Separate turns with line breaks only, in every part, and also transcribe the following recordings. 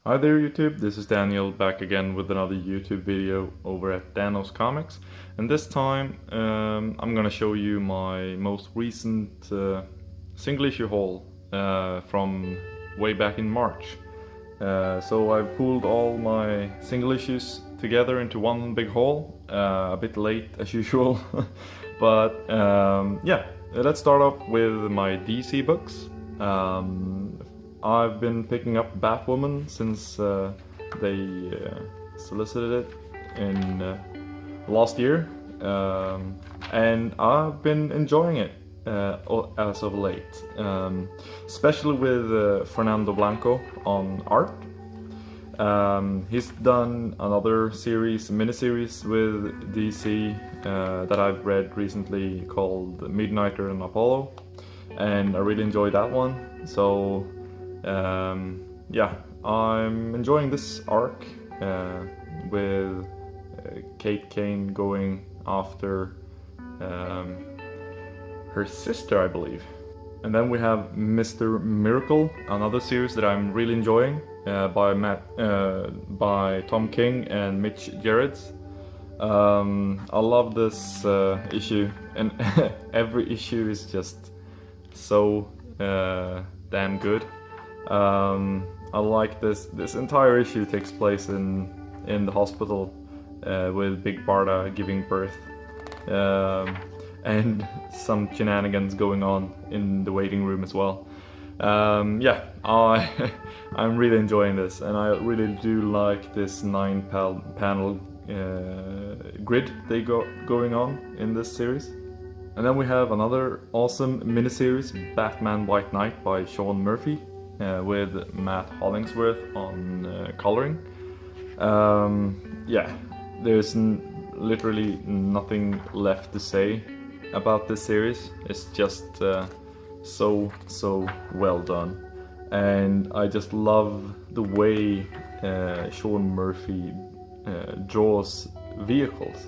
Hi there YouTube, this is Daniel back again with another YouTube video over at Danos Comics, and this time I'm gonna show you my most recent single issue haul from way back in March. So I've pulled all my single issues together into one big haul, a bit late as usual, but yeah, let's start off with my DC books. I've been picking up Batwoman since they solicited it in last year, and I've been enjoying it as of late, especially with Fernando Blanco on art. He's done another miniseries with DC that I've read recently called Midnighter and Apollo, and I really enjoyed that one. So yeah, I'm enjoying this arc with Kate Kane going after her sister, I believe. And then we have Mr. Miracle, another series that I'm really enjoying by Tom King and Mitch Gerrits. I love this issue, and every issue is just so damn good. I like this entire issue takes place in the hospital with Big Barda giving birth, and some shenanigans going on in the waiting room as well. Yeah, I'm really enjoying this, and I really do like this 9-panel grid they going on in this series. And then we have another awesome miniseries, Batman White Knight by Sean Murphy, with Matt Hollingsworth on coloring. Yeah, there's literally nothing left to say about this series. It's just so well done, and I just love the way Sean Murphy draws vehicles.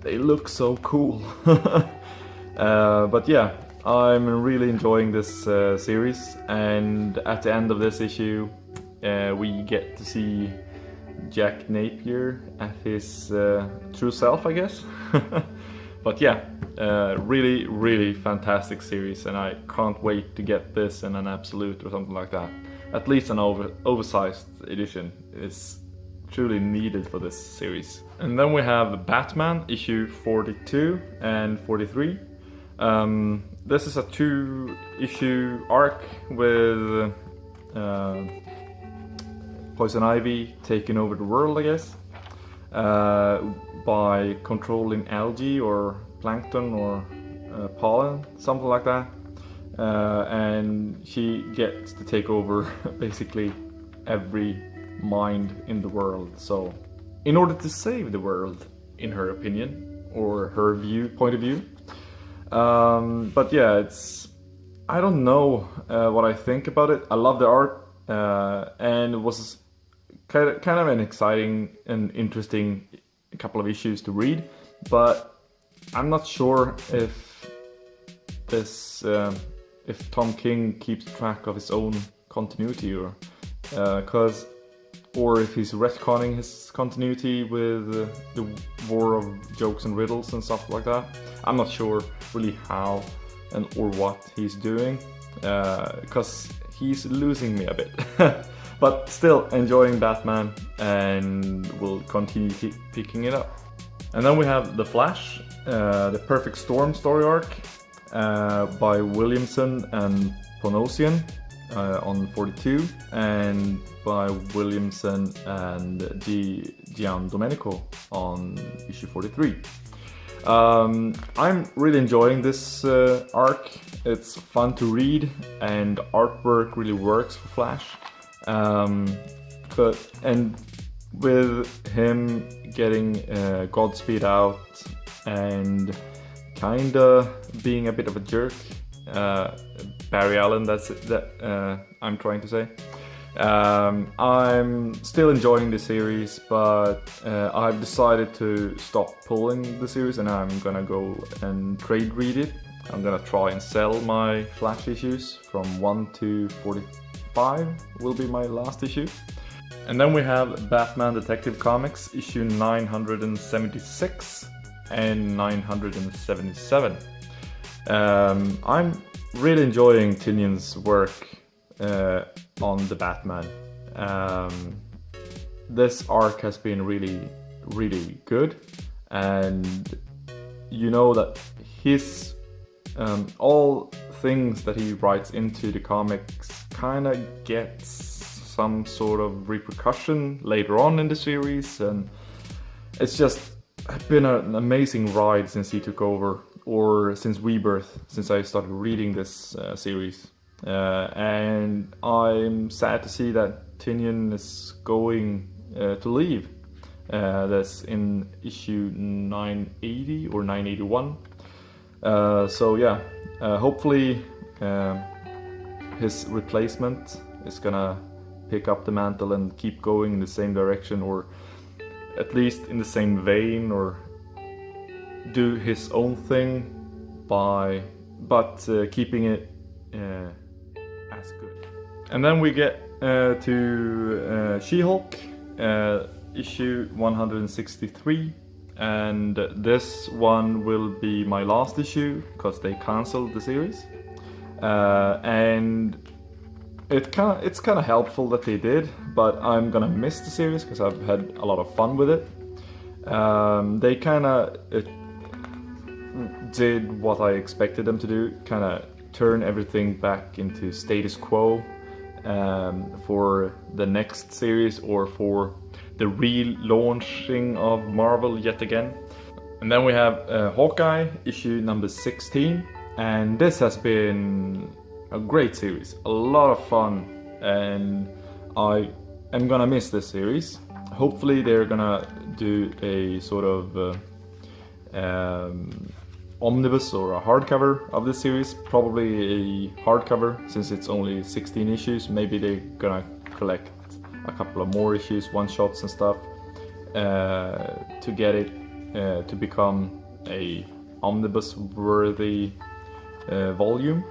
They look so cool. But yeah, I'm really enjoying this series, and at the end of this issue we get to see Jack Napier at his true self, I guess. But yeah, really fantastic series, and I can't wait to get this in an absolute or something like that. At least an oversized edition is truly needed for this series. And then we have Batman issue 42 and 43. This is a 2-issue arc with Poison Ivy taking over the world, I guess, by controlling algae or plankton or pollen, something like that. And she gets to take over basically every mind in the world. So, in order to save the world, in her opinion, or her point of view. But yeah, I don't know what I think about it. I love the art, and it was kind of an exciting and interesting couple of issues to read, but I'm not sure if Tom King keeps track of his own continuity, or if he's retconning his continuity with the war of jokes and riddles and stuff like that. I'm not sure really how or what he's doing, because he's losing me a bit. But still enjoying Batman, and will continue picking it up. And then we have The Flash, the Perfect Storm story arc by Williamson and Ponosian on 42, and by Williamson and Gian Domenico on issue 43. I'm really enjoying this arc. It's fun to read, and artwork really works for Flash. And with him getting Godspeed out and kinda being a bit of a jerk, Barry Allen, I'm trying to say. I'm still enjoying the series, but I've decided to stop pulling the series, and I'm gonna go and trade read it. I'm gonna try and sell my Flash issues from 1 to 5 will be my last issue. And then we have Batman Detective Comics issue 976 and 977. I'm really enjoying Tynion's work on the Batman. This arc has been really good, and you know that his all things that he writes into the comics kind of gets some sort of repercussion later on in the series, and it's just been an amazing ride since he took over, or since Rebirth, since I started reading this series. And I'm sad to see that Tynion is going to leave this in issue 980 or 981. So yeah, hopefully his replacement is gonna pick up the mantle and keep going in the same direction, or at least in the same vein, or do his own thing but keeping it as good. And then we get to She-Hulk, issue 163, and this one will be my last issue because they cancelled the series, and it's kind of helpful that they did, but I'm gonna miss the series because I've had a lot of fun with it. They kind of did what I expected them to do, kind of turn everything back into status quo for the next series, or for the relaunching of Marvel yet again. And then we have Hawkeye, issue number 16, and this has been a great series, a lot of fun, and I am gonna miss this series. Hopefully they're gonna do a sort of omnibus or a hardcover of this series, probably a hardcover since it's only 16 issues. Maybe they're gonna collect a couple of more issues, one-shots and stuff, to get it to become a omnibus-worthy volume.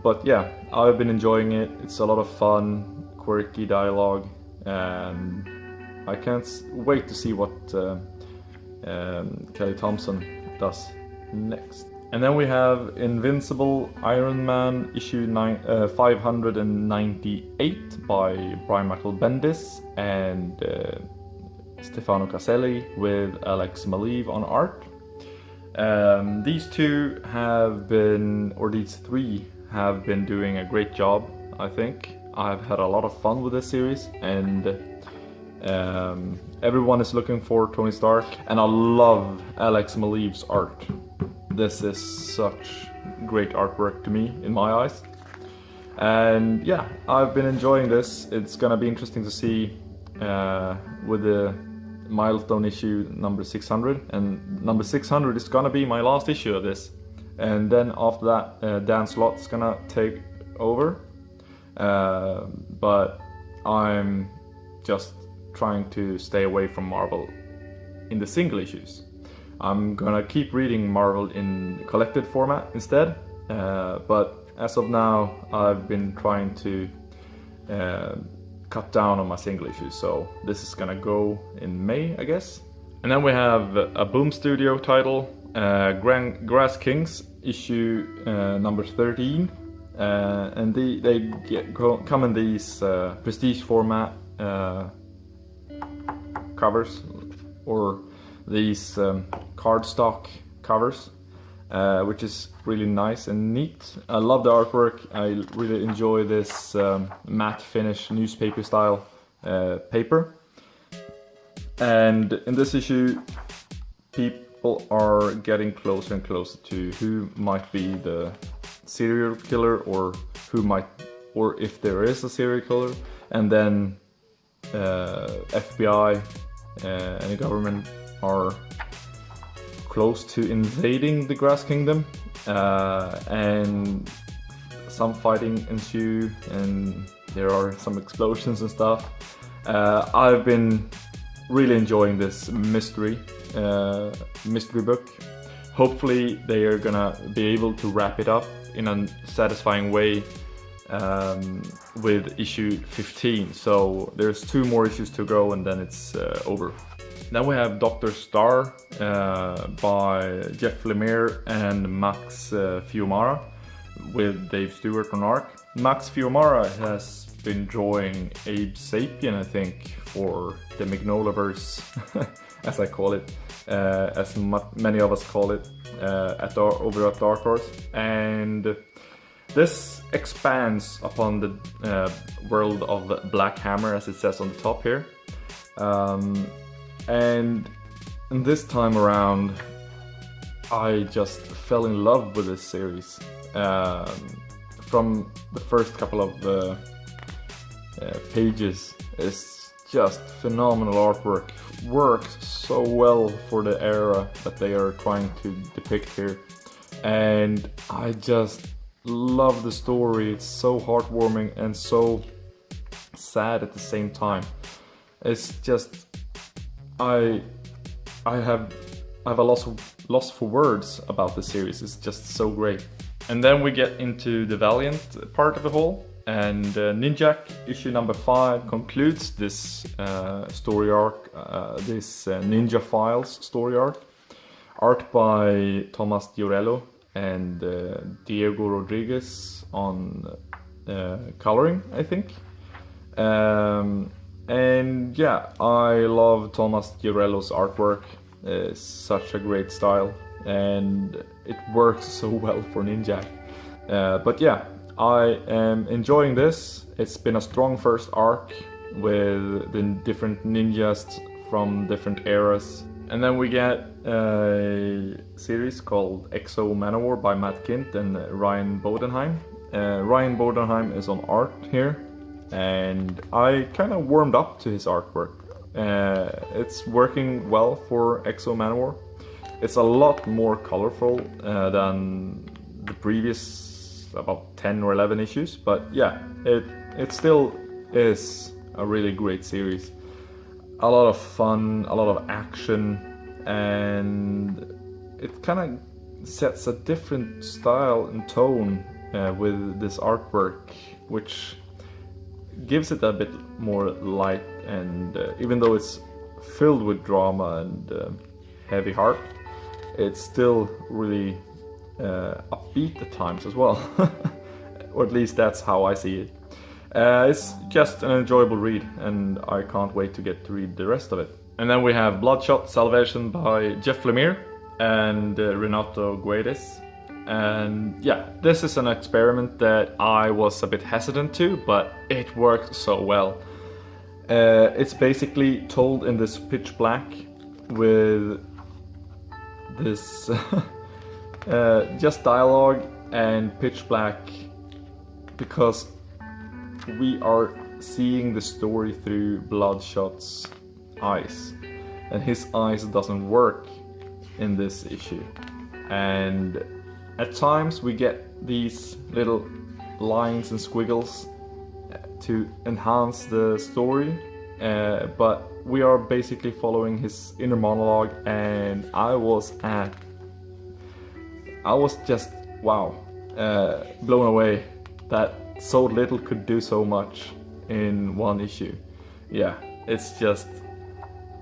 But yeah, I've been enjoying it. It's a lot of fun, quirky dialogue, and I can't wait to see what Kelly Thompson does next. And then we have Invincible Iron Man issue 598 by Brian Michael Bendis and Stefano Caselli with Alex Maleev on art. These three have been doing a great job, I think. I've had a lot of fun with this series, and everyone is looking for Tony Stark, and I love Alex Maleev's art. This is such great artwork to me, in my eyes. And yeah, I've been enjoying this. It's gonna be interesting to see with the milestone issue number 600, and number 600 is gonna be my last issue of this. And then after that, Dan Slott's gonna take over. But I'm just trying to stay away from Marvel in the single issues. I'm gonna keep reading Marvel in collected format instead, but as of now I've been trying to cut down on my single issues, so this is gonna go in May, I guess. And then we have a Boom Studio title, Grass Kings issue number 13, and they come in these prestige format covers, or these cardstock covers, which is really nice and neat. I love the artwork. I really enjoy this matte finish newspaper style paper. And in this issue, people are getting closer and closer to who might be the serial killer, or if there is a serial killer, and then FBI and the government are close to invading the Grass Kingdom, and some fighting ensue, and there are some explosions and stuff. I've been really enjoying this mystery book. Hopefully they are gonna be able to wrap it up in a satisfying way with issue 15. So there's 2 more issues to go and then it's over. Then we have Dr. Starr by Jeff Lemire and Max Fiumara with Dave Stewart on art. Max Fiumara has been drawing Abe Sapien, I think, for the Magnolaverse, as I call it, as many of us call it, over at Dark Horse. And this expands upon the world of Black Hammer, as it says on the top here. And this time around, I just fell in love with this series. From the first couple of pages, it's just phenomenal artwork. Works so well for the era that they are trying to depict here. And I just love the story. It's so heartwarming and so sad at the same time. It's just I have a loss for words about the series. It's just so great. And then we get into the Valiant part of the whole, and Ninjak issue number 5 concludes this story arc, this Ninja Files story arc, art by Thomas Diorello and Diego Rodriguez on coloring, I think. And yeah, I love Thomas Diorello's artwork. It's such a great style, and it works so well for Ninjak. But yeah, I am enjoying this. It's been a strong first arc with the different ninjas from different eras. And then we get a series called Man OWar by Matt Kindt and Ryan Bodenheim. Ryan Bodenheim is on art here, and I kind of warmed up to his artwork. It's working well for Man OWar. It's a lot more colorful than the previous about 10 or 11 issues, but yeah, it still is a really great series. A lot of fun, a lot of action, and it kind of sets a different style and tone with this artwork, which gives it a bit more light, and even though it's filled with drama and heavy heart, it's still really upbeat at times as well. Or at least that's how I see it. It's just an enjoyable read, and I can't wait to get to read the rest of it. And then we have Bloodshot Salvation by Jeff Lemire and Renato Guedes. And yeah, this is an experiment that I was a bit hesitant to, but it worked so well. It's basically told in this pitch black with this just dialogue and pitch black, because we are seeing the story through Bloodshot's eyes, and his eyes doesn't work in this issue, and at times we get these little lines and squiggles to enhance the story, but we are basically following his inner monologue, and I was just wow, blown away that so little could do so much in one issue. Yeah, it's just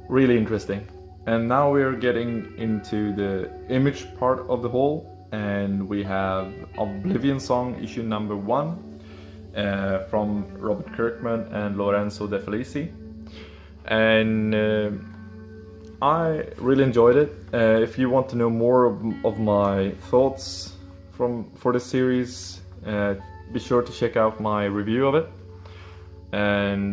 really interesting. And now we're getting into the image part of the whole, and we have Oblivion Song issue number 1 from Robert Kirkman and Lorenzo De Felici. And I really enjoyed it. If you want to know more of my thoughts for the series, be sure to check out my review of it.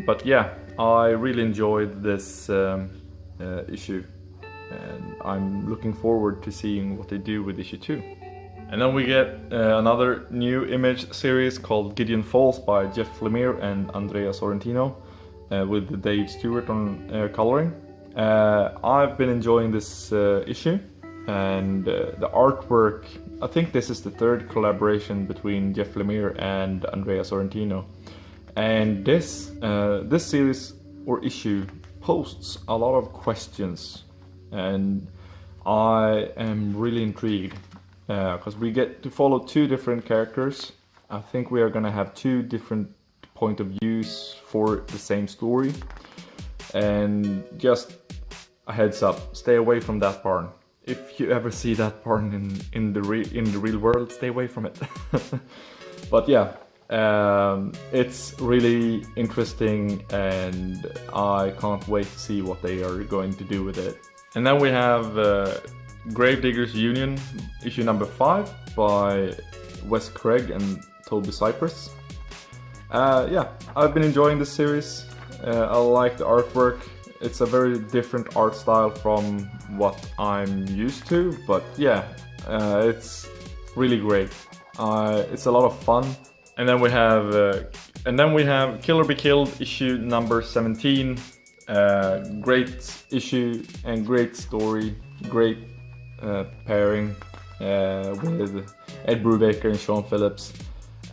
But yeah, I really enjoyed this issue, and I'm looking forward to seeing what they do with issue 2. And then we get another new image series called Gideon Falls by Jeff Lemire and Andrea Sorrentino, with Dave Stewart on coloring. I've been enjoying this issue, and the artwork, I think this is the 3rd collaboration between Jeff Lemire and Andrea Sorrentino. And this series or issue posts a lot of questions, and I am really intrigued because we get to follow 2 different characters I think we are gonna have two different point of views for the same story. And just a heads up, stay away from that barn. If you ever see that barn in the real world, stay away from it. But yeah, it's really interesting, and I can't wait to see what they are going to do with it. And then we have Gravediggers Union, issue number 5 by Wes Craig and Toby Cypress. Yeah, I've been enjoying this series. I like the artwork. It's a very different art style from what I'm used to, but yeah, it's really great. It's a lot of fun. And then we have Kill or Be Killed issue number 17. Great issue and great story, great pairing with Ed Brubaker and Sean Phillips.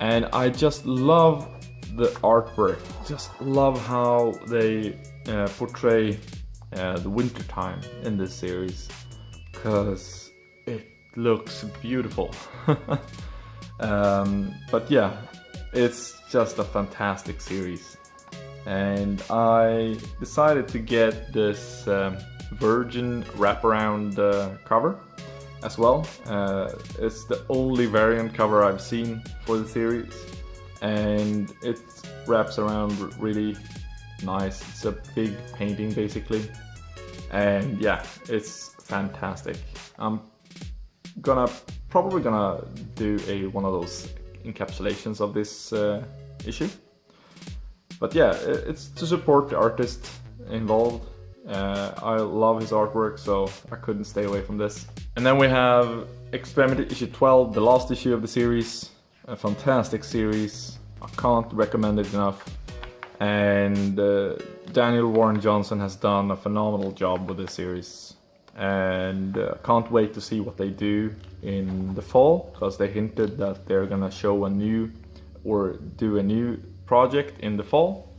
And I just love the artwork, just love how they portray the winter time in this series, because it looks beautiful. But yeah, it's just a fantastic series, and I decided to get this Virgin wraparound cover as well. It's the only variant cover I've seen for the series, and it wraps around really nice. It's a big painting basically, and yeah, it's fantastic. I'm probably gonna do one of those encapsulations of this issue. But yeah, it's to support the artist involved. I love his artwork, so I couldn't stay away from this. And then we have Experiment issue 12, the last issue of the series. A fantastic series. I can't recommend it enough. And Daniel Warren Johnson has done a phenomenal job with this series. And can't wait to see what they do in the fall, because they hinted that they're gonna show do a new project in the fall.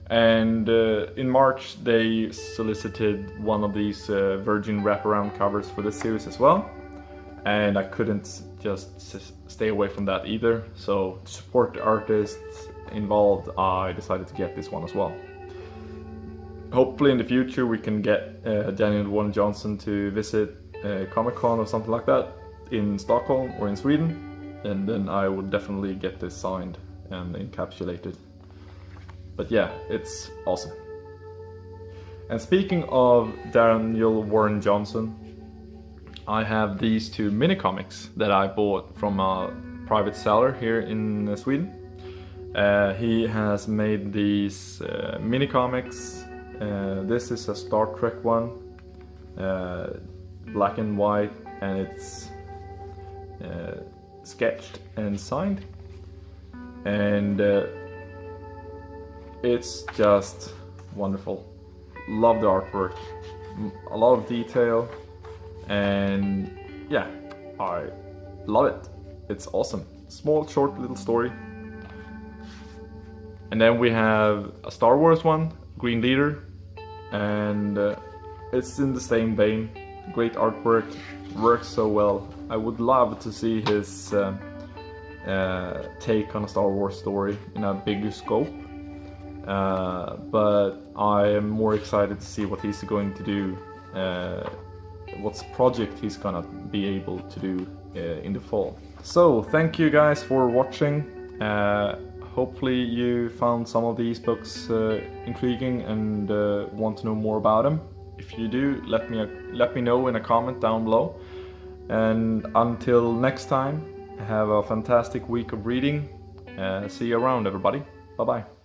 And in March they solicited one of these Virgin wraparound covers for this series as well, and I couldn't just stay away from that either. So to support the artists involved, I decided to get this one as well. Hopefully in the future we can get Daniel Warren Johnson to visit Comic-Con or something like that in Stockholm or in Sweden, and then I would definitely get this signed and encapsulated. But yeah, it's awesome. And speaking of Daniel Warren Johnson, I have these two mini comics that I bought from a private seller here in Sweden. He has made these mini comics. This is a Star Trek one, black and white, and it's sketched and signed, and it's just wonderful. Love the artwork, a lot of detail, and yeah, I love it. It's awesome. Small, short little story. And then we have a Star Wars one, Green Leader, and it's in the same vein. Great artwork, works so well. I would love to see his take on a Star Wars story in a bigger scope. But I am more excited to see what he's going to do, what project he's gonna be able to do in the fall. So thank you guys for watching. Hopefully you found some of these books intriguing and want to know more about them. If you do, let me know in a comment down below. And until next time, have a fantastic week of reading. See you around, everybody. Bye bye.